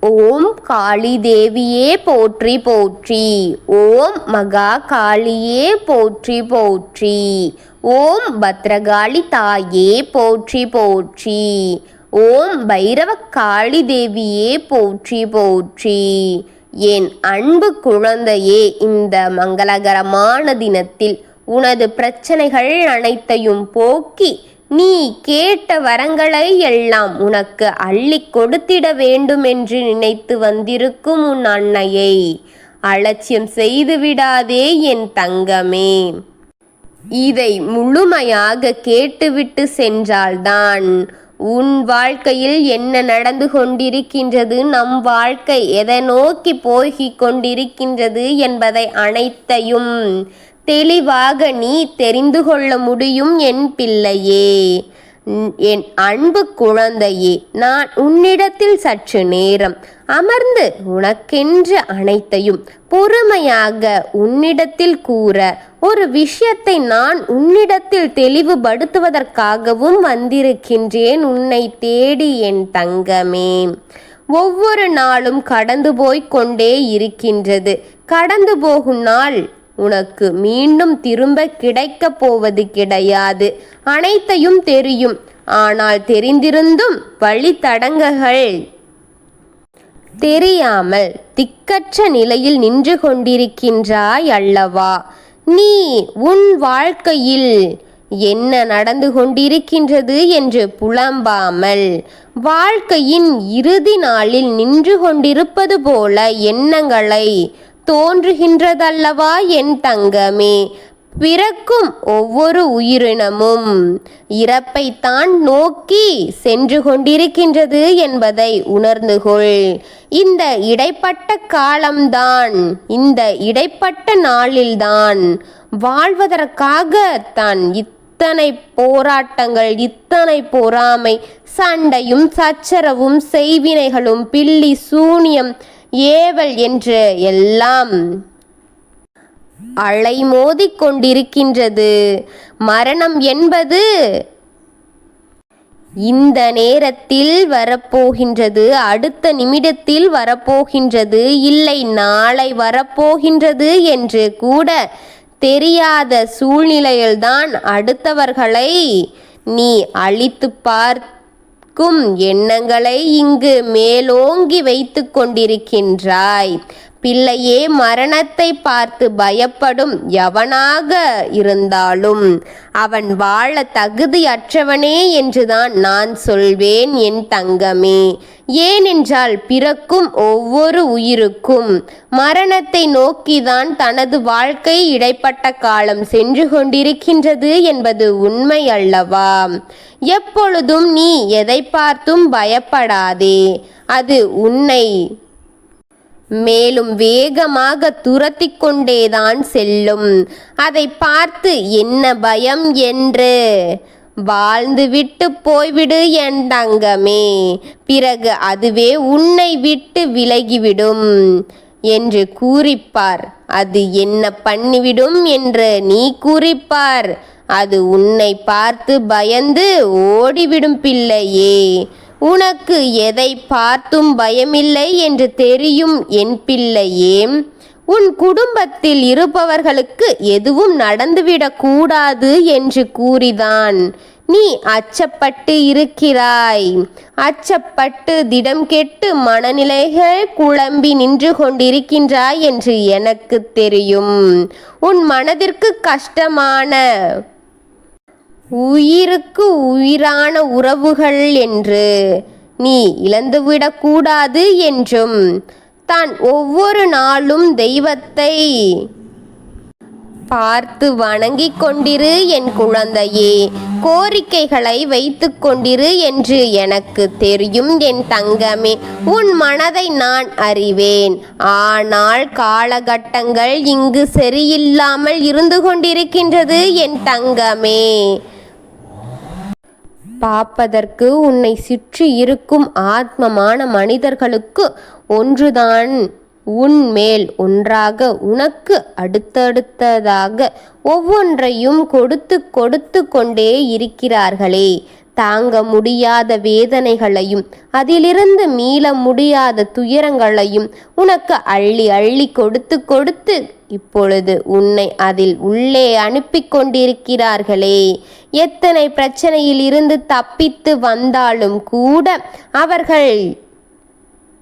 ஓம் காளி தேவியே போற்றி போற்றி. ஓம் மகா காளியே போற்றி போற்றி. ஓம் பத்ரகாளி தாயே போற்றி போற்றி. ஓம் பைரவ காளி தேவியே போற்றி போற்றி. என் அன்பு குழந்தையே, இந்த மங்களகரமான தினத்தில் உனது பிரச்சனைகள் அனைத்தையும் போக்கி நீ கேட்ட வரங்களை எல்லாம் உனக்கு அள்ளி கொடுத்திட வேண்டும் என்று நினைத்து வந்திருக்கும் உன் அன்னையை அலட்சியம் செய்து விடாதே என் தங்கமே. இதை முழுமையாக கேட்டுவிட்டு சென்றால்தான் உன் வாழ்க்கையில் என்ன நடந்து கொண்டிருக்கின்றது, நம் வாழ்க்கை எதை நோக்கி போகிக் கொண்டிருக்கின்றது என்பதை அனைத்தையும் தெளிவாக நீ தெரிந்து கொள்ள முடியும் என் பிள்ளையே. என் அன்பு குழந்தையே, நான் உன்னிடத்தில் சற்று நேரம் அமர்ந்து உனக்கென்று அனைத்தையும் பொறுமையாக உன்னிடத்தில் கூற ஒரு விஷயத்தை நான் உன்னிடத்தில் தெளிவுபடுத்துவதற்காகவும் வந்திருக்கின்றேன் உன்னை தேடி என் தங்கமே. ஒவ்வொரு நாளும் கடந்து போய்கொண்டே இருக்கின்றது. கடந்து போகும் நாள் உனக்கு மீண்டும் திரும்ப கிடைக்கப் போவது கிடையாது. அனைத்தையும் தெரியும். ஆனால் தெரிந்திருந்தும் வழித்தடங்கல்கள் தெரியாமல் திக்கற்ற நிலையில் நின்று கொண்டிருக்கின்றாய் அல்லவா? நீ உன் வாழ்க்கையில் என்ன நடந்து கொண்டிருக்கின்றது என்று புலம்பாமல் வாழ்க்கையின் இறுதி நாளில் நின்று கொண்டிருப்பது போல எண்ணங்களை தோன்றுகின்றதல்லவா என் தங்கமே? பிறக்கும் ஒவ்வொரு உயிரினமும் இறப்பைத்தான் நோக்கி சென்று கொண்டிருக்கின்றது என்பதை உணர்ந்து கொள். இந்த இடைப்பட்ட காலம்தான், இந்த இடைப்பட்ட நாளில்தான் வாழ்வதற்காக தான் இத்தனை போராட்டங்கள், இத்தனை பொறாமை, சண்டையும் சச்சரவும், செய்வினைகளும், பில்லி சூனியம், ஏவல் என்று எல்லாம் அலைமோதி கொண்டிருக்கின்றது. மரணம் என்பது இந்த நேரத்தில் வரப்போகின்றது, அடுத்த நிமிடத்தில் வரப்போகின்றது, இல்லை நாளை வரப்போகின்றது என்று கூட தெரியாத சூழ்நிலையில்தான் அடுத்தவர்களை நீ அழித்து பார்க்கும் எண்ணங்களை இங்கு மேலோங்கி வைத்து கொண்டிருக்கின்றாய். பிள்ளையே, மரணத்தை பார்த்து பயப்படும் எவனாக இருந்தாலும் அவன் வாழ தகுதியற்றவனே என்றுதான் நான் சொல்வேன் என் தங்கமே. ஏனென்றால் பிறக்கும் ஒவ்வொரு உயிருக்கும் மரணத்தை நோக்கிதான் தனது வாழ்க்கை இடைப்பட்ட காலம் சென்று கொண்டிருக்கின்றது என்பது உண்மை அல்லவா? எப்பொழுதும் நீ எதை பார்த்தும் பயப்படாதே. அது உன்னை மேலும் வேகமாக துரத்தி கொண்டேதான் செல்லும். அதை பார்த்து என்ன பயம் என்று வாழ்ந்து விட்டு போய்விடு என் தங்கமே. பிறகு அதுவே உன்னை விட்டு விலகிவிடும் என்று கூறிப்பார். அது என்ன பண்ணிவிடும் என்று நீ கூறிப்பார். அது உன்னை பார்த்து பயந்து ஓடிவிடும் பிள்ளையே. உனக்கு எதை பார்த்தும் பயமில்லை என்று தெரியும் என் பிள்ளையே. உன் குடும்பத்தில் இருப்பவர்களுக்கு எதுவும் நடந்துவிடக்கூடாது என்று கூறிதான் நீ அச்சப்பட்டு இருக்கிறாய். அச்சப்பட்டு திடம் கெட்டு மனநிலைகள் குழம்பி நின்று கொண்டிருக்கின்றாய் என்று எனக்கு தெரியும். உன் மனதிற்கு கஷ்டமான, உயிருக்கு உயிரான உறவுகள் என்று நீ இழந்துவிடக்கூடாது என்றும் தான் ஒவ்வொரு நாளும் தெய்வத்தை பார்த்து வணங்கிக் கொண்டிரு என் குழந்தையே. கோரிக்கைகளை வைத்து கொண்டிரு என்று எனக்கு தெரியும் என் தங்கமே. உன் மனதை நான் அறிவேன். ஆனால் காலகட்டங்கள் இங்கு சரியில்லாமல் இருந்து கொண்டிருக்கின்றது என் தங்கமே. பார்ப்பதற்கு உன்னை சுற்றி இருக்கும் ஆத்மமான மனிதர்களுக்கு ஒன்றுதான் உன் மேல் ஒன்றாக உனக்கு அடுத்தடுத்ததாக ஒவ்வொன்றையும் கொடுத்து கொடுத்து கொண்டே இருக்கிறார்களே தாங்க முடியாத வேதனைகளையும் அதிலிருந்து மீள முடியாத துயரங்களையும் உனக்கு அள்ளி அள்ளி கொடுத்து கொடுத்து இப்பொழுது உன்னை அதில் உள்ளே அனுப்பி கொண்டிருக்கிறார்களே. எத்தனை பிரச்சனையில் இருந்து தப்பித்து வந்தாலும் கூட அவர்கள்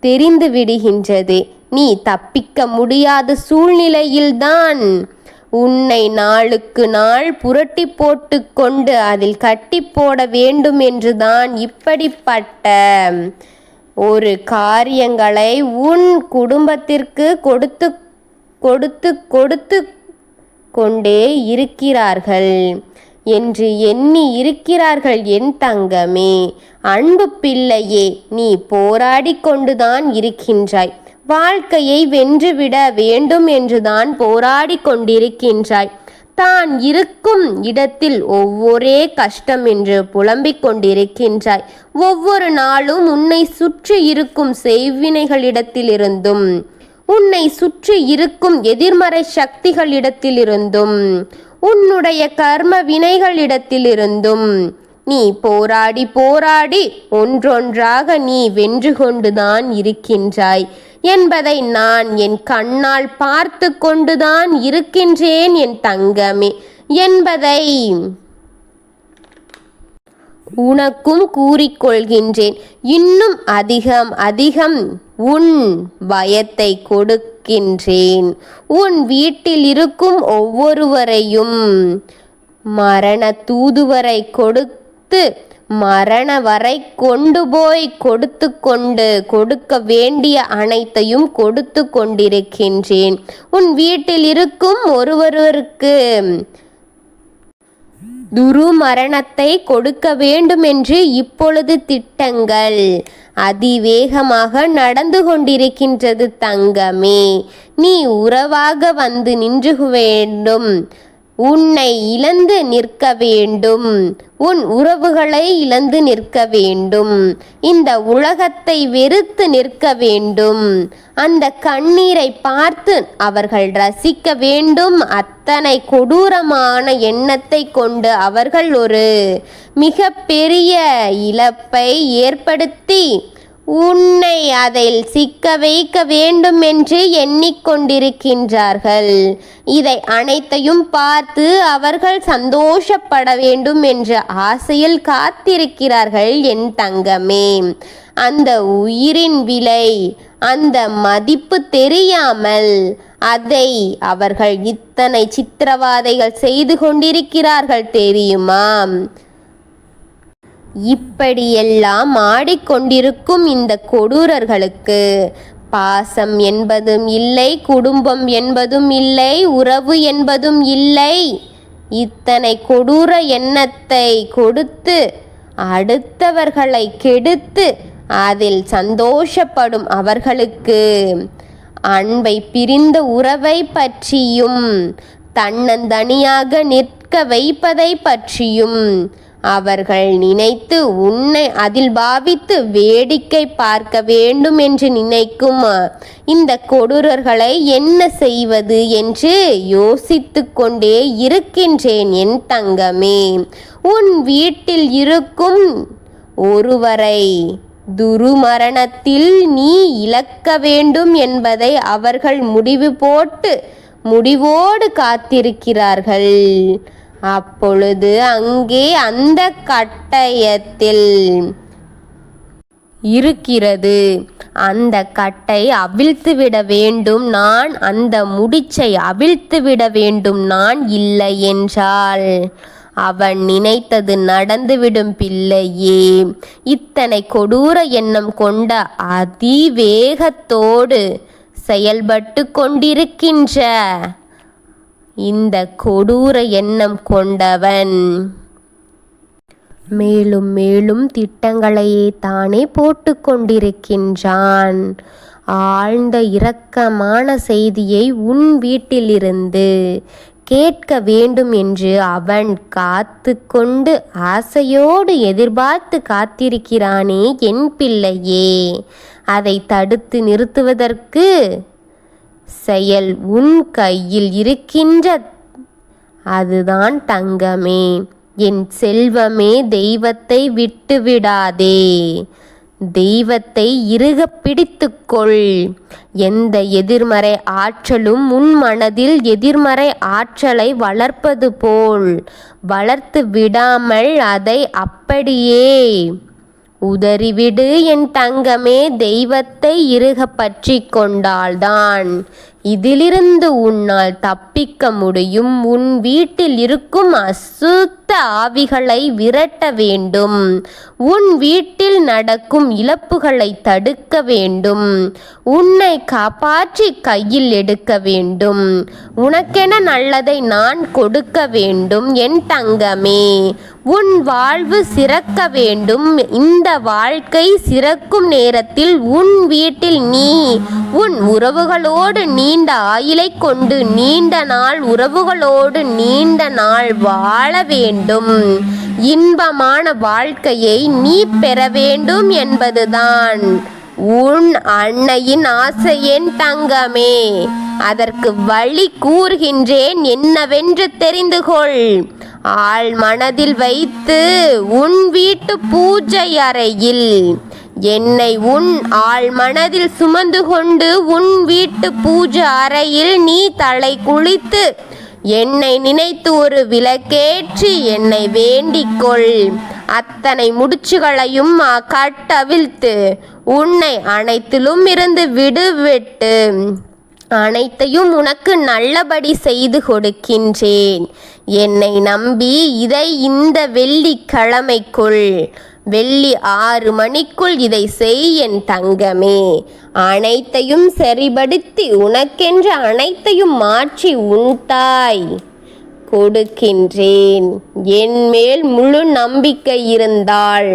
தெரிந்து விடுகின்றது நீ தப்பிக்க முடியாத சூழ்நிலையில்தான் உன்னை நாளுக்கு நாள் புரட்டி போட்டு கொண்டு அதில் கட்டி போட வேண்டும் என்றுதான் இப்படிப்பட்ட ஒரு காரியங்களை உன் குடும்பத்திற்கு கொடுத்து கொடுத்து கொடுத்து கொண்டே இருக்கிறார்கள் என்று எண்ணி இருக்கிறார்கள். என் தங்கமே, அன்பு பிள்ளையே, நீ போராடி கொண்டுதான் இருக்கின்றாய். வாழ்க்கையை வென்றுவிட வேண்டும் என்றுதான் போராடி கொண்டிருக்கின்றாய். தான் இருக்கும் இடத்தில் ஒவ்வொரே கஷ்டம் என்று புலம்பிக் கொண்டிருக்கின்றாய். ஒவ்வொரு நாளும் உன்னை சுற்றி இருக்கும் செய்வினைகளிடத்திலிருந்தும் உன்னை சுற்றி இருக்கும் எதிர்மறை சக்திகளிடத்திலிருந்தும் உன்னுடைய கர்ம வினைகளிடத்திலிருந்தும் நீ போராடி போராடி ஒன்றொன்றாக நீ வென்று கொண்டுதான் இருக்கின்றாய் என்பதை நான் என் கண்ணால் பார்த்து கொண்டுதான் இருக்கின்றேன் என் தங்கமே என்பதை உனக்கும் கூறிக்கொள்கின்றேன். இன்னும் அதிகம் அதிகம் உன் பயத்தை கொடுக்கின்றேன். உன் வீட்டில் இருக்கும் ஒவ்வொருவரையும் மரண தூதுவரை கொடுத்து மரண வரை கொண்டு போய் கொடுக்க வேண்டிய அனைத்தையும் கொடுத்து கொண்டிருக்கின்றேன். உன் வீட்டில் இருக்கும் ஒருவருக்கு துருமரணத்தை கொடுக்க வேண்டும் என்று இப்பொழுது திட்டங்கள் அதிவேகமாக நடந்து கொண்டிருக்கின்றது தங்கமே. நீ உறவாக வந்து நின்று வேண்டும். உன்னை இழந்து நிற்க வேண்டும். உன் உறவுகளை இழந்து நிற்க வேண்டும். இந்த உலகத்தை வெறுத்து நிற்க வேண்டும். அந்த கண்ணீரை பார்த்து அவர்கள் ரசிக்க வேண்டும். அத்தனை கொடூரமான எண்ணத்தை கொண்டு அவர்கள் ஒரு மிக பெரிய இழப்பை ஏற்படுத்தி உன்னை அதில் சிக்க வைக்க வேண்டும் என்று எண்ணிக்கொண்டிருக்கின்றார்கள். இதை அனைத்தையும் பார்த்து அவர்கள் சந்தோஷப்பட வேண்டும் என்ற ஆசையில் காத்திருக்கிறார்கள் என் தங்கமே. அந்த உயிரின் விலை, அந்த மதிப்பு தெரியாமல் அதை அவர்கள் இத்தனை சித்திரவாதைகள் செய்து கொண்டிருக்கிறார்கள் தெரியுமா? இப்படியெல்லாம் ஆடிக்கொண்டிருக்கும் இந்த கொடூரர்களுக்கு பாசம் என்பதும் இல்லை, குடும்பம் என்பதும் இல்லை, உறவு என்பதும் இல்லை. இத்தனை கொடூர எண்ணத்தை கொடுத்து அடுத்தவர்களை கெடுத்து அதில் சந்தோஷப்படும் அவர்களுக்கு அன்பை பிரிந்த உறவை பற்றியும் தன்னந்தனியாக நிற்க வைப்பதை பற்றியும் அவர்கள் நினைத்து உன்னை அதில் பாவித்து வேடிக்கை பார்க்க வேண்டும் என்று நினைக்கும் இந்த கொடூரர்களை என்ன செய்வது என்று யோசித்து கொண்டே இருக்கின்றேன் என் தங்கமே. உன் வீட்டில் இருக்கும் ஒருவரை துருமரணத்தில் நீ இழக்க வேண்டும் என்பதை அவர்கள் முடிவோடு காத்திருக்கிறார்கள். அப்பொழுது அங்கே அந்த கட்டயத்தில் இருக்கிறது. அந்த கட்டை அவிழ்த்துவிட வேண்டும் நான், அந்த முடிச்சை அவிழ்த்துவிட வேண்டும் நான். இல்லை என்றால் அவன் நினைத்தது நடந்துவிடும் பிள்ளையே. இத்தனை கொடூர எண்ணம் கொண்ட அதிவேகத்தோடு செயல்பட்டு கொண்டிருக்கின்ற இந்த கொடூர எண்ணம் கொண்டவன் மேலும் மேலும் திட்டங்களையே தானே போட்டு கொண்டிருக்கின்றான். ஆழ்ந்த இரக்கமான செய்தியை உன் வீட்டிலிருந்து கேட்க வேண்டும் என்று அவன் காத்து கொண்டு ஆசையோடு எதிர்பார்த்து காத்திருக்கிறானே என் பிள்ளையே. அதை தடுத்து நிறுத்துவதற்கு செயல் உன் கையில் இருக்கின்ற அதுதான் தங்கமே. என் செல்வமே, தெய்வத்தை விட்டுவிடாதே. தெய்வத்தை இறுகப் பிடித்துக்கொள். எந்த எதிர்மறை ஆற்றலும் உன் மனதில் எதிர்மறை ஆற்றலை வளர்ப்பது போல் வளர்த்து விடாமல் அதை அப்படியே உதறிவிடு என் தங்கமே. தெய்வத்தை இறுக பற்றி கொண்டால்தான் இதிலிருந்து உன்னால் தப்பிக்க முடியும். உன் வீட்டில் இருக்கும் அசுத்த ஆவிகளை விரட்ட வேண்டும். உன் வீட்டில் நடக்கும் இழப்புகளை தடுக்க வேண்டும். உன்னை காப்பாற்றி கையில் எடுக்க வேண்டும். உனக்கென நல்லதை நான் கொடுக்க வேண்டும் என் தங்கமே. உன் வாழ்வு சிறக்க வேண்டும். இந்த வாழ்க்கை சிறக்கும் நேரத்தில் உன் வீட்டில் நீ உன் உறவுகளோடு நீண்ட ஆயுளை கொண்டு நீண்ட நாள் உறவுகளோடு நீண்ட நாள் வாழ வேண்டும். இன்பமான வாழ்க்கையை நீ பெற வேண்டும் என்பதுதான் உன் அன்னையின் ஆசை என் தங்கமே. அதற்கு வழி கூறுகின்றேன், என்னவென்று தெரிந்து கொள். ஆள் மனதில் வைத்து உன் வீட்டு பூஜை அறையில் என்னை உன் ஆள் மனதில் சுமந்து கொண்டு உன் வீட்டு பூஜை அறையில் நீ தலை குளித்து என்னை நினைத்து ஒரு விளக்கேற்றி என்னை வேண்டிக்கொள். அத்தனை முடிச்சுகளையும் கட்டவிழ்த்து உன்னை அனைத்திலும் இருந்து விடுவிட்டு அனைத்தையும் உனக்கு நல்லபடி செய்து கொடுக்கின்றேன். என்னை நம்பி இதை இந்த வெள்ளிக்கிழமைக்குள் வெள்ளி 6 மணிக்குள் இதை செய் என் தங்கமே. அனைத்தையும் சரிபடுத்தி உனக்கென்று அனைத்தையும் மாற்றி உன் தாய் கொடுக்கின்றேன். என் மேல் முழு நம்பிக்கை இருந்தால்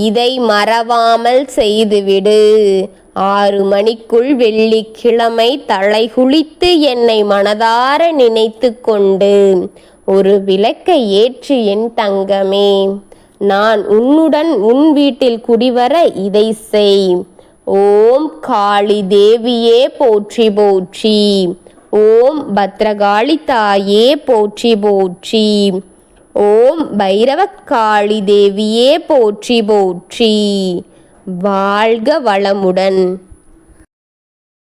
இதை மறவாமல் செய்துவிடு. 6 மணிக்குள் வெள்ளிக்கிழமை தலை குளித்து என்னை மனதார நினைத்து கொண்டு ஒரு விளக்கை ஏற்று என் தங்கமே. நான் உன்னுடன் உன் வீட்டில் குடிவர இதை செய். ஓம் காளி தேவியே போற்றி போற்றி. ஓம் பத்ரகாளி தாயே போற்றி போற்றி. ஓம் பைரவக்காளி தேவியே போற்றி போற்றி. வாழ்க வளமுடன்.